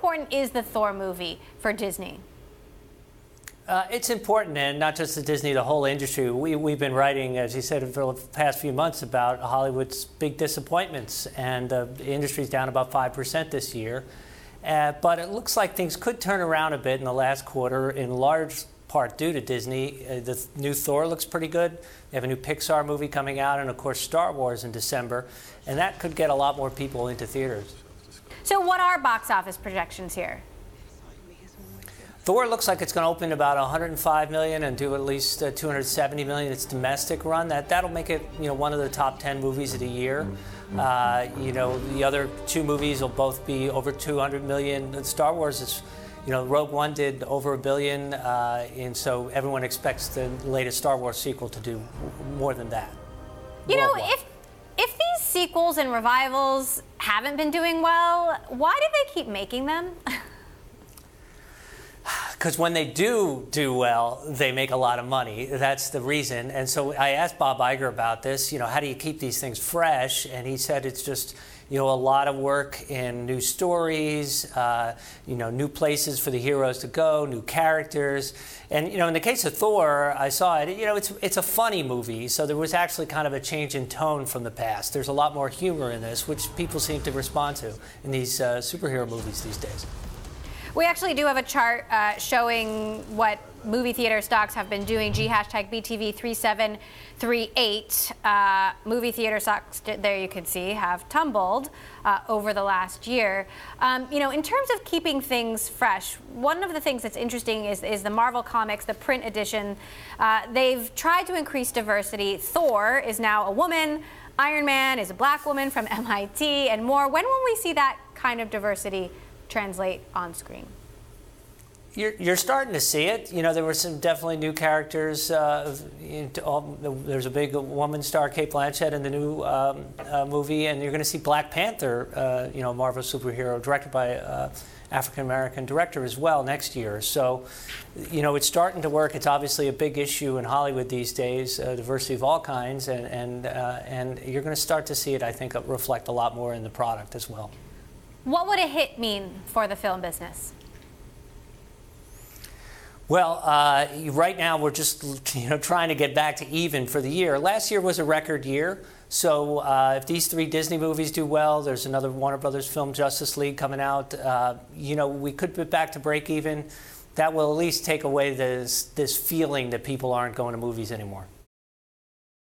important is the Thor movie for Disney? It's important, and not just to Disney, the whole industry. We've been writing, as you said, for the past few months about Hollywood's big disappointments, and the industry's down about 5% this year. But it looks like things could turn around a bit in the last quarter, in large part due to Disney. The new Thor looks pretty good. They have a new Pixar movie coming out, and of course Star Wars in December, and that could get a lot more people into theaters. So what are box office projections here? Thor looks like it's going to open about 105 million and do at least 270 million. Its domestic run. That'll make it, one of the top 10 movies of the year. The other two movies will both be over 200 million. Star Wars is, Rogue One did over $1 billion, and so everyone expects the latest Star Wars sequel to do more than that. If these sequels and revivals haven't been doing well, why do they keep making them? Because when they do well, they make a lot of money. That's the reason. And so I asked Bob Iger about this, how do you keep these things fresh? And he said it's just, a lot of work in new stories, new places for the heroes to go, new characters. And, in the case of Thor, I saw it, it's a funny movie. So there was actually kind of a change in tone from the past. There's a lot more humor in this, which people seem to respond to in these superhero movies these days. We actually do have a chart showing what movie theater stocks have been doing. #BTV3738. Movie theater stocks, there you can see, have tumbled over the last year. In terms of keeping things fresh, one of the things that's interesting is the Marvel Comics, the print edition. They've tried to increase diversity. Thor is now a woman. Iron Man is a black woman from MIT, and more. When will we see that kind of diversity translate on screen? You're starting to see it. There were some definitely new characters. There's a big woman star, Cate Blanchett, in the new movie, and you're going to see Black Panther, Marvel superhero, directed by African-American director as well next year. So, it's starting to work. It's obviously a big issue in Hollywood these days, diversity of all kinds, and you're going to start to see it, I think, reflect a lot more in the product as well. What would a hit mean for the film business? Well, right now we're just trying to get back to even for the year. Last year was a record year, so if these three Disney movies do well, there's another Warner Brothers film, Justice League, coming out. We could be back to break even. That will at least take away this feeling that people aren't going to movies anymore.